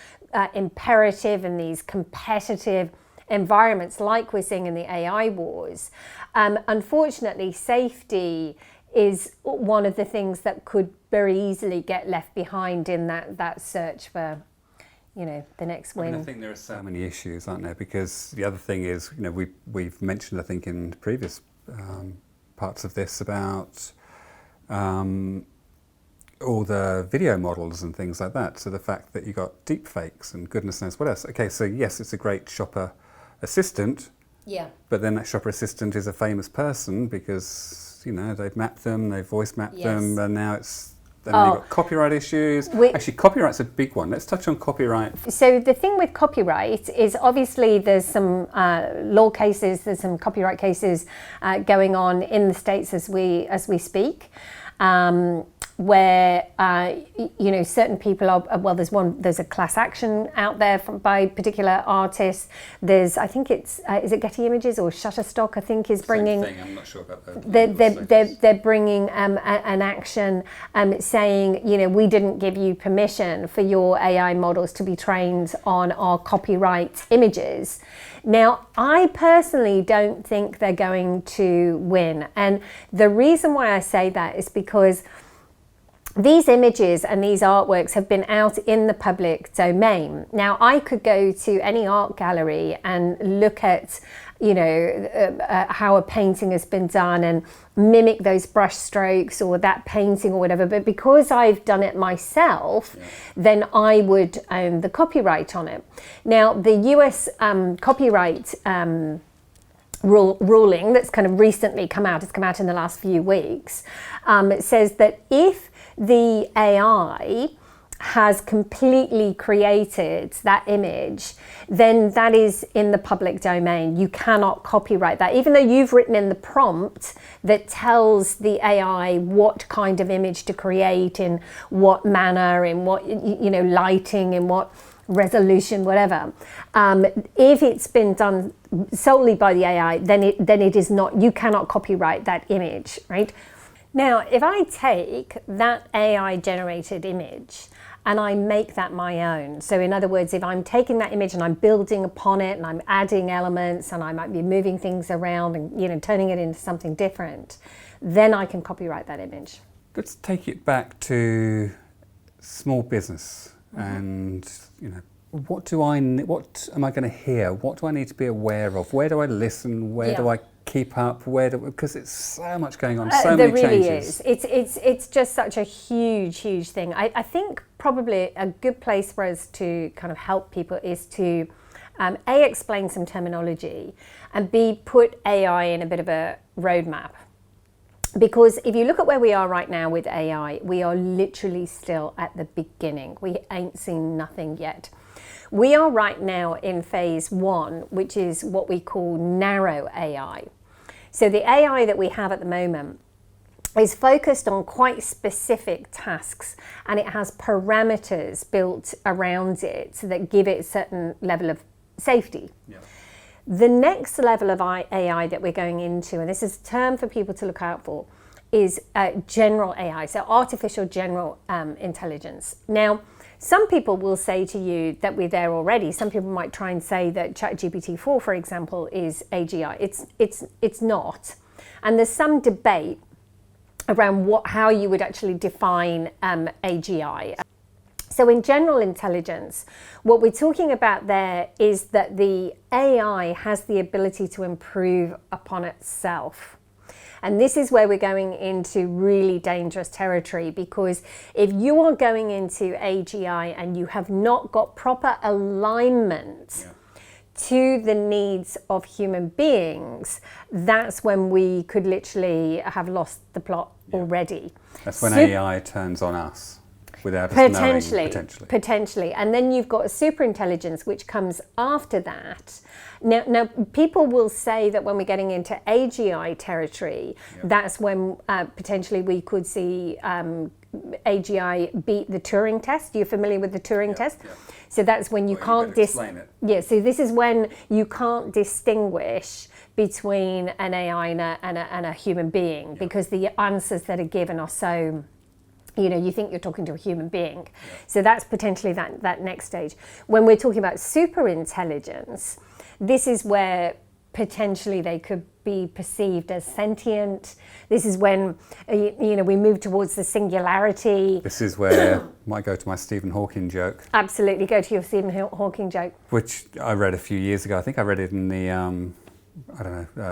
S3: imperative and these competitive environments like we're seeing in the AI wars, unfortunately, safety is one of the things that could very easily get left behind in that search for the next win.
S1: I think there are so many issues, aren't there? Because the other thing is, we've mentioned, I think, in previous parts of this about all the video models and things like that. So the fact that you got deep fakes and goodness knows what else. Okay, so yes, it's a great shopper assistant.
S3: Yeah.
S1: But then that shopper assistant is a famous person because, they've mapped them, they've voice mapped them, and now it's... Then you've got copyright issues. Actually, copyright's a big one. Let's touch on copyright.
S3: So the thing with copyright is obviously there's some law cases, there's some copyright cases going on in the States as we speak, where certain people are. There's a class action out there by particular artists. There's, I think it's is it Getty Images or Shutterstock? I think is bringing.
S1: Same thing. I'm not sure about that.
S3: They're bringing an action saying, we didn't give you permission for your AI models to be trained on our copyright images. Now, I personally don't think they're going to win, and the reason why I say that is because these images and these artworks have been out in the public domain. Now, I could go to any art gallery and look at, how a painting has been done and mimic those brush strokes or that painting or whatever. But because I've done it myself, then I would own the copyright on it. Now, the US copyright ruling that's kind of recently come out, it's come out in the last few weeks, it says that if the AI has completely created that image, then that is in the public domain. You cannot copyright that. Even though you've written in the prompt that tells the AI what kind of image to create, in what manner, in what, lighting, in what resolution, whatever. If it's been done solely by the AI, then it is not, you cannot copyright that image, right? Now, if I take that AI generated image and I make that my own. So in other words, if I'm taking that image and I'm building upon it and I'm adding elements and I might be moving things around and turning it into something different, then I can copyright that image.
S1: Let's take it back to small business and what am I going to hear? What do I need to be aware of? Where do I listen? Where do I keep up? Because it's so much going on, so many changes.
S3: There really is. It's just such a huge thing. I think probably a good place for us to kind of help people is to A, explain some terminology, and B, put AI in a bit of a roadmap. Because if you look at where we are right now with AI, we are literally still at the beginning. We ain't seen nothing yet. We are right now in phase 1, which is what we call narrow AI. So the AI that we have at the moment is focused on quite specific tasks, and it has parameters built around it that give it a certain level of safety. Yeah. The next level of AI that we're going into, and this is a term for people to look out for, is general AI, so artificial general intelligence. Now, some people will say to you that we're there already. Some people might try and say that ChatGPT-4, for example, is AGI. It's not. And there's some debate around how you would actually define AGI. So in general intelligence, what we're talking about there is that the AI has the ability to improve upon itself. And this is where we're going into really dangerous territory, because if you are going into AGI and you have not got proper alignment to the needs of human beings, that's when we could literally have lost the plot already.
S1: That's when AI turns on us. Without us knowing,
S3: potentially. And then you've got a super intelligence which comes after that. Now people will say that when we're getting into AGI territory, that's when potentially we could see AGI beat the Turing test. You're familiar with the Turing test? Yeah. So that's when you can't explain it. Yeah, so this is when you can't distinguish between an AI and a human being, because the answers that are given are so, you think you're talking to a human being. Yeah. So that's potentially that next stage. When we're talking about super intelligence, this is where potentially they could be perceived as sentient. This is when, we move towards the singularity.
S1: This is where I might go to my Stephen Hawking joke.
S3: Absolutely, go to your Stephen Hawking joke.
S1: Which I read a few years ago. I think I read it in the,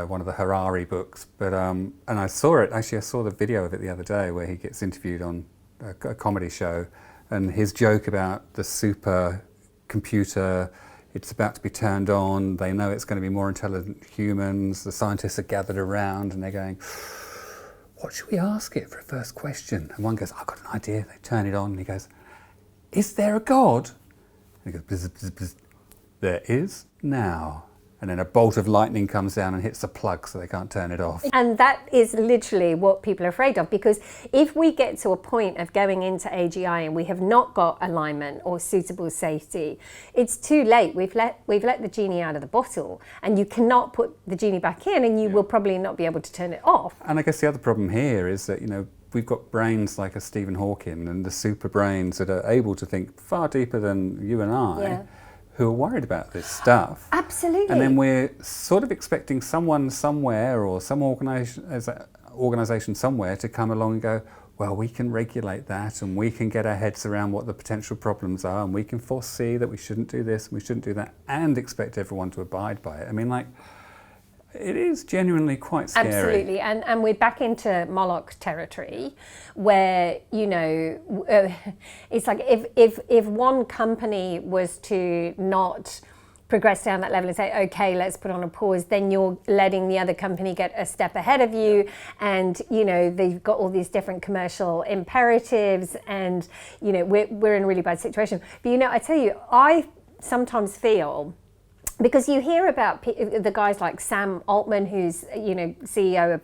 S1: one of the Harari books. But and I saw it, actually I saw the video of it the other day where he gets interviewed on a comedy show, and his joke about the super computer, it's about to be turned on, they know it's going to be more intelligent than humans, the scientists are gathered around and they're going, what should we ask it for a first question? And one goes, I've got an idea. They turn it on and he goes, is there a God? And he goes, bzz, bzz, bzz. There is now. And then a bolt of lightning comes down and hits the plug so they can't turn it off.
S3: And that is literally what people are afraid of, because if we get to a point of going into AGI and we have not got alignment or suitable safety, it's too late. We've let the genie out of the bottle, and you cannot put the genie back in, and you will probably not be able to turn it off.
S1: And I guess the other problem here is that, we've got brains like a Stephen Hawking and the super brains that are able to think far deeper than you and I, who are worried about this stuff.
S3: Absolutely.
S1: And then we're sort of expecting someone somewhere or some organisation somewhere to come along and go, well, we can regulate that and we can get our heads around what the potential problems are and we can foresee that we shouldn't do this and we shouldn't do that, and expect everyone to abide by it. I mean, it is genuinely quite scary.
S3: Absolutely, and we're back into Moloch territory, where it's like if one company was to not progress down that level and say, okay, let's put on a pause, then you're letting the other company get a step ahead of you. And, you know, they've got all these different commercial imperatives, and, you know, we're in a really bad situation. But, you know, I tell you, I sometimes feel, because you hear about the guys like Sam Altman, who's, you know, CEO of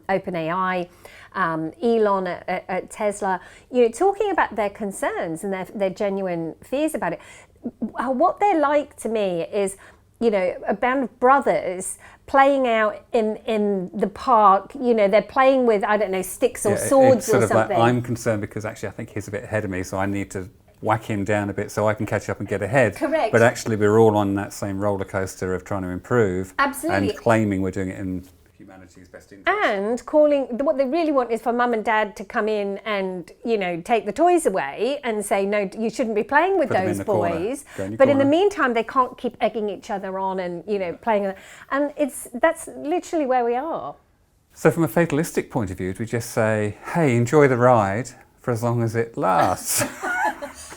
S3: OpenAI, Elon at Tesla, you know, talking about their concerns and their genuine fears about it. What they're like to me is, you know, a band of brothers playing out in the park. You know, they're playing with, I don't know, sticks or swords
S1: it's sort
S3: or
S1: of
S3: something.
S1: Like, I'm concerned because actually I think he's a bit ahead of me, so I need to whack him down a bit so I can catch up and get ahead.
S3: Correct.
S1: But actually we're all on that same roller coaster of trying to improve.
S3: Absolutely.
S1: And claiming we're doing it in humanity's best interest.
S3: And calling, what they really want is for mum and dad to come in and, you know, take the toys away and say, no, you shouldn't be playing with
S1: Put them in
S3: those
S1: the corner.
S3: boys.
S1: Go in your
S3: But in the
S1: corner.
S3: meantime, they can't keep egging each other on and, you know, playing. And that's literally where we are.
S1: So from a fatalistic point of view, do we just say, hey, enjoy the ride for as long as it lasts?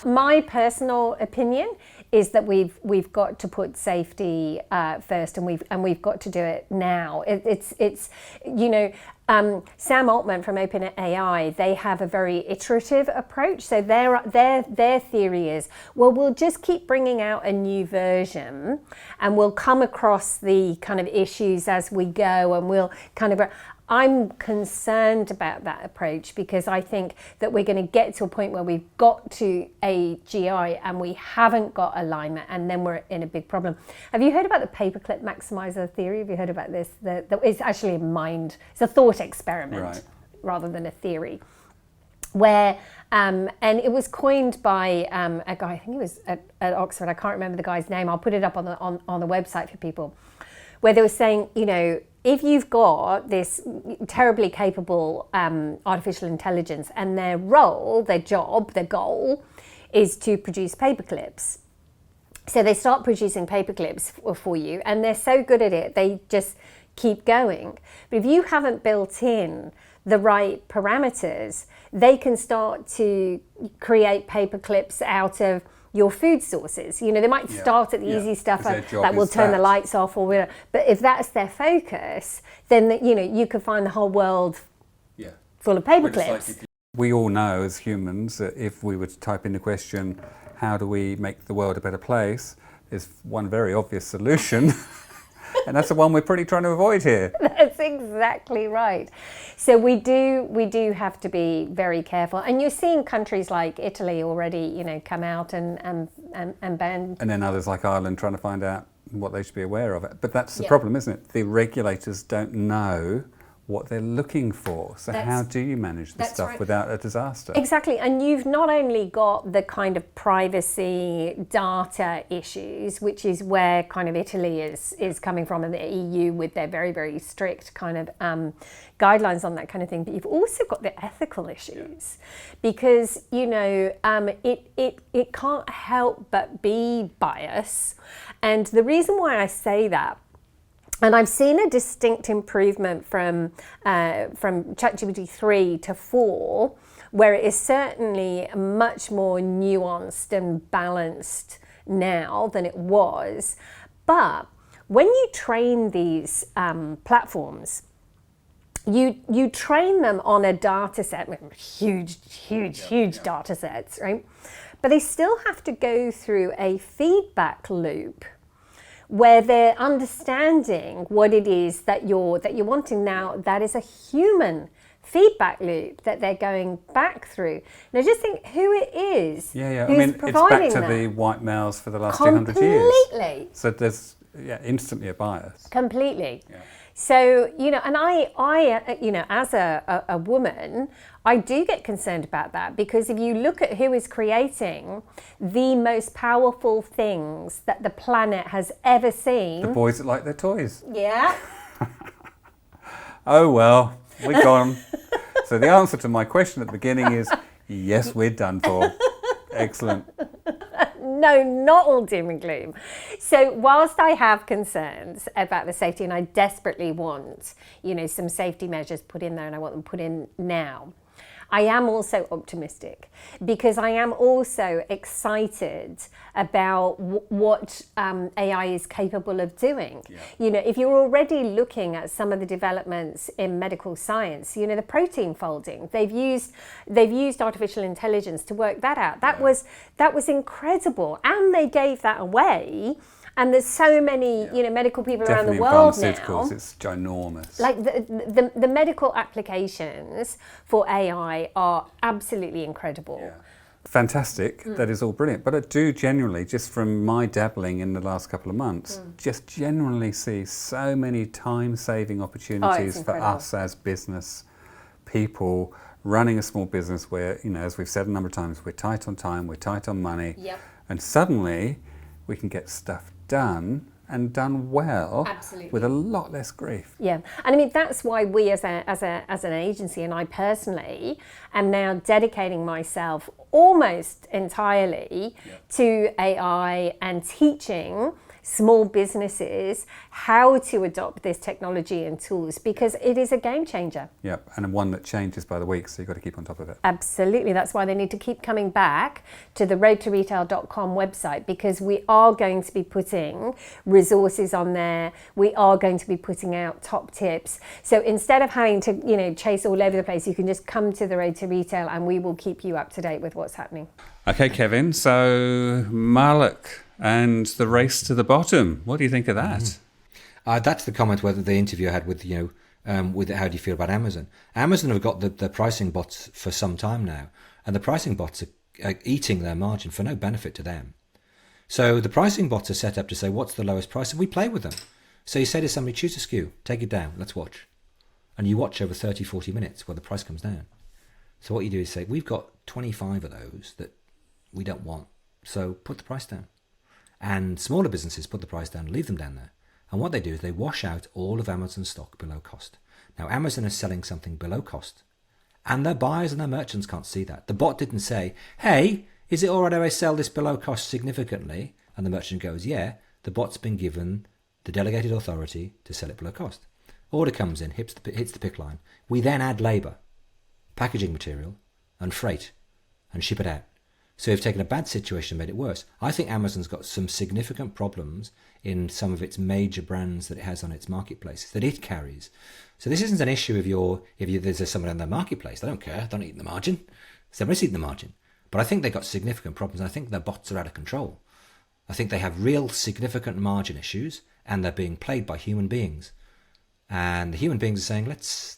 S3: My personal opinion is that we've got to put safety first, and we've got to do it now. It's you know, Sam Altman from OpenAI, they have a very iterative approach. So their theory is, well, we'll just keep bringing out a new version, and we'll come across the kind of issues as we go, and we'll kind of. I'm concerned about that approach, because I think that we're going to get to a point where we've got to AGI and we haven't got alignment, and then we're in a big problem. Have you heard about the paperclip maximizer theory? Have you heard about this? It's actually it's a thought experiment,
S1: Right,
S3: rather than a theory, where and it was coined by a guy, I think he was at Oxford, I can't remember the guy's name. I'll put it up on the website for people, where they were saying, you know, if you've got this terribly capable artificial intelligence, and their role, their job, their goal is to produce paperclips. So they start producing paperclips for you, and they're so good at it, they just keep going. But if you haven't built in the right parameters, they can start to create paperclips out of your food sources. You know, they might start at the easy stuff that will turn the lights off or whatever. But if that's their focus, then, you know, you could find the whole world full of paperclips.
S1: We all know as humans that if we were to type in the question, how do we make the world a better place, there's one very obvious solution. And that's the one we're pretty trying to avoid here.
S3: That's exactly right. So we do have to be very careful. And you're seeing countries like Italy already, you know, come out and ban.
S1: And then others like Ireland trying to find out what they should be aware of. But that's the problem, isn't it? The regulators don't know what they're looking for. So how do you manage this stuff without a disaster?
S3: Exactly. And you've not only got the kind of privacy data issues, which is where kind of Italy is coming from, and the EU with their very, very strict kind of guidelines on that kind of thing, but you've also got the ethical issues, because, you know, it can't help but be bias. And the reason why I say that, and I've seen a distinct improvement from ChatGPT 3 to 4, where it is certainly much more nuanced and balanced now than it was. But when you train these platforms, you train them on a data set, huge data sets, right? But they still have to go through a feedback loop where they're understanding what it is that you're wanting. Now, that is a human feedback loop that they're going back through. Now, just think who it is.
S1: Who's I mean, it's back to
S3: that.
S1: the white males for the last 200 years.
S3: Completely.
S1: So there's instantly a bias.
S3: Completely.
S1: Yeah.
S3: So, you know, and I you know, as a woman, I do get concerned about that, because if you look at who is creating the most powerful things that the planet has ever seen.
S1: The boys that like their toys.
S3: Yeah.
S1: Oh, well, we're gone. So the answer to my question at the beginning is, yes, we're done for. Excellent.
S3: No, not all doom and gloom. So whilst I have concerns about the safety, and I desperately want, you know, some safety measures put in there, and I want them put in now, I am also optimistic because I am also excited about what AI is capable of doing. Yeah. You know, if you're already looking at some of the developments in medical science, you know, the protein folding, they've used artificial intelligence to work that out. That was incredible, and they gave that away. And there's so many, you know, medical people around the world now.
S1: Pharmaceuticals, it's ginormous.
S3: Like the medical applications for AI are absolutely incredible.
S1: Yeah. Fantastic. That is all brilliant. But I do genuinely, just from my dabbling in the last couple of months, just generally see so many time-saving opportunities for us as business people running a small business where, you know, as we've said a number of times, we're tight on time, we're tight on money.
S3: Yep.
S1: And suddenly we can get stuff done and done well.
S3: Absolutely.
S1: With a lot less grief.
S3: Yeah, and I mean that's why we as an agency, and I personally am now dedicating myself almost entirely to AI and teaching small businesses how to adopt this technology and tools, because it is a game changer.
S1: Yep, and one that changes by the week, so you've got to keep on top of it.
S3: Absolutely, that's why they need to keep coming back to the roadtoretail.com website, because we are going to be putting resources on there. We are going to be putting out top tips. So instead of having to, you know, chase all over the place, you can just come to the Road to Retail and we will keep you up to date with what's happening.
S1: Okay, Kevin, so Malak and the race to the bottom. What do you think of that?
S2: That's the comment whether the interview I had with, you know, with how do you feel about Amazon? Amazon have got the pricing bots for some time now, and the pricing bots are eating their margin for no benefit to them. So the pricing bots are set up to say, what's the lowest price? And we play with them. So you say to somebody, choose a SKU, take it down, let's watch. And you watch over 30, 40 minutes where the price comes down. So what you do is say, we've got 25 of those that we don't want, so put the price down. And smaller businesses put the price down, leave them down there. And what they do is they wash out all of Amazon's stock below cost. Now, Amazon is selling something below cost, and their buyers and their merchants can't see that. The bot didn't say, hey, is it all right if I sell this below cost significantly? And the merchant goes, yeah. The bot's been given the delegated authority to sell it below cost. Order comes in, hits the pick line. We then add labour, packaging material, and freight, and ship it out. So we've taken a bad situation and made it worse. I think Amazon's got some significant problems in some of its major brands that it has on its marketplaces that it carries. So this isn't an issue if there's someone in their marketplace. They don't care. They don't eat the margin. Somebody's eating the margin. But I think they've got significant problems. I think their bots are out of control. I think they have real significant margin issues, and they're being played by human beings. And the human beings are saying, let's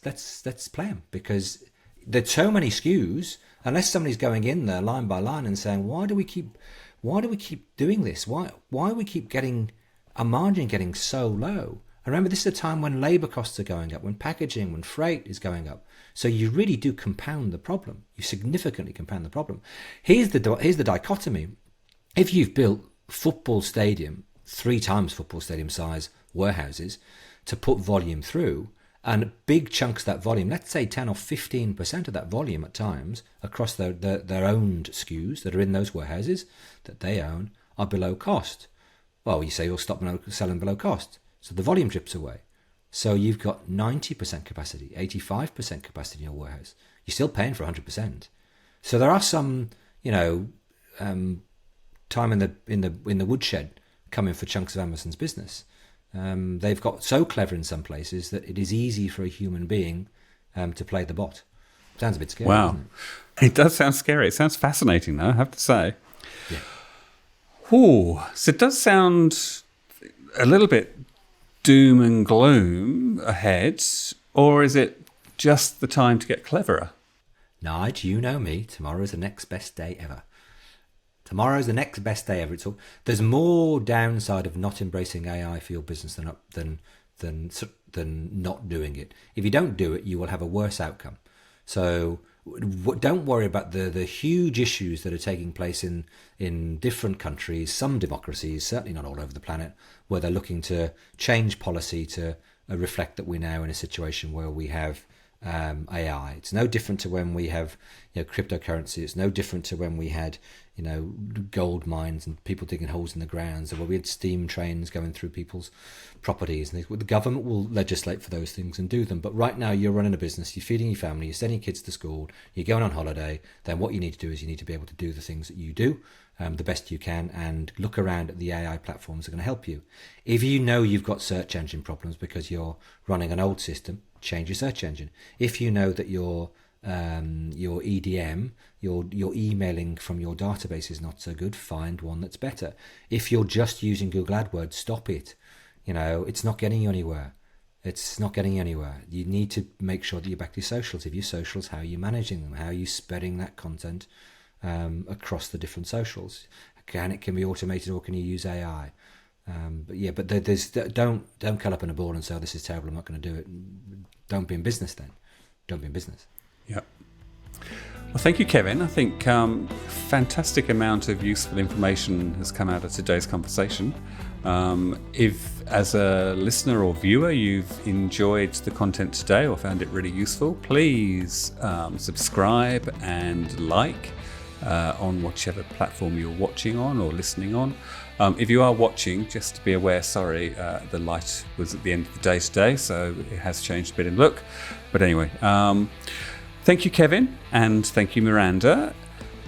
S2: play them, because there's so many SKUs. Unless somebody's going in there line by line and saying, why do we keep doing this? Why we keep getting our margin getting so low? And remember, this is a time when labour costs are going up, when packaging, when freight is going up. So you really do compound the problem. You significantly compound the problem. Here's the dichotomy. If you've built football stadium, 3 times football stadium size warehouses to put volume through, and big chunks of that volume, let's say 10 or 15% of that volume at times, across their owned SKUs that are in those warehouses that they own, are below cost. Well, you say you'll stop selling below cost. So the volume drips away. So you've got 90% capacity, 85% capacity in your warehouse. You're still paying for 100%. So there are some, you know, time in the woodshed coming for chunks of Amazon's business. They've got so clever in some places that it is easy for a human being to play the bot. Sounds a bit scary.
S1: Wow.
S2: Doesn't it?
S1: It does sound scary. It sounds fascinating, though, I have to say.
S2: Yeah.
S1: Ooh, so it does sound a little bit doom and gloom ahead, or is it just the time to get cleverer?
S2: Nige, you know me. Tomorrow's the next best day ever. Tomorrow's the next best day ever. There's more downside of not embracing AI for your business than not doing it. If you don't do it, you will have a worse outcome. So don't worry about the huge issues that are taking place in different countries, some democracies, certainly not all over the planet, where they're looking to change policy to reflect that we're now in a situation where we have AI. It's no different to when we have cryptocurrency. It's no different to when we had gold mines and people digging holes in the ground, or where we had steam trains going through people's properties. And the government will legislate for those things and do them. But right now, you're running a business, you're feeding your family, you're sending your kids to school, you're going on holiday. Then what you need to do is you need to be able to do the things that you do the best you can, and look around at the AI platforms that are going to help you. If you know you've got search engine problems because you're running an old system, change your search engine. If you know that your EDM, your emailing from your database is not so good, find one that's better. If you're just using Google AdWords, stop it. It's not getting you anywhere. It's not getting you anywhere. You need to make sure that you're back to your socials. If your socials, how are you managing them? How are you spreading that content across the different socials? Can be automated, or can you use AI? But there's don't curl up in a ball and say, oh, this is terrible, I'm not going to do it. Don't be in business then. Don't be in business.
S1: Yeah. Well, thank you, Kevin. I think fantastic amount of useful information has come out of today's conversation. If, as a listener or viewer, you've enjoyed the content today or found it really useful, please subscribe and like on whichever platform you're watching on or listening on. If you are watching, just to be aware, sorry, the light was at the end of the day today, so it has changed a bit in look. But anyway, thank you, Kevin, and thank you, Miranda.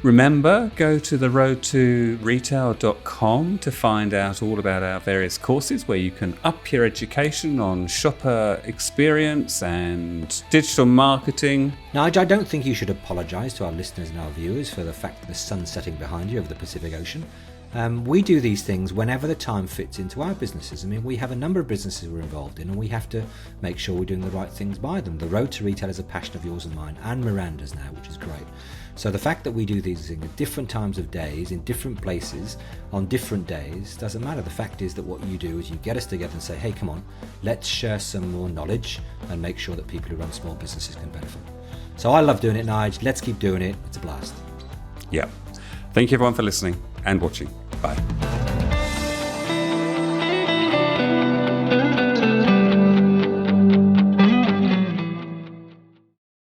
S1: Remember, go to theroadtoretail.com to find out all about our various courses where you can up your education on shopper experience and digital marketing.
S2: Now, I don't think you should apologise to our listeners and our viewers for the fact that the sun's setting behind you over the Pacific Ocean. We do these things whenever the time fits into our businesses. I mean, we have a number of businesses we're involved in, and we have to make sure we're doing the right things by them. The Road to Retail is a passion of yours and mine, and Miranda's now, which is great. So the fact that we do these things at different times of days, in different places, on different days, doesn't matter. The fact is that what you do is you get us together and say, hey, come on, let's share some more knowledge and make sure that people who run small businesses can benefit. So I love doing it, Nige. Let's keep doing it. It's a blast.
S1: Yeah. Thank you, everyone, for listening and watching. Bye.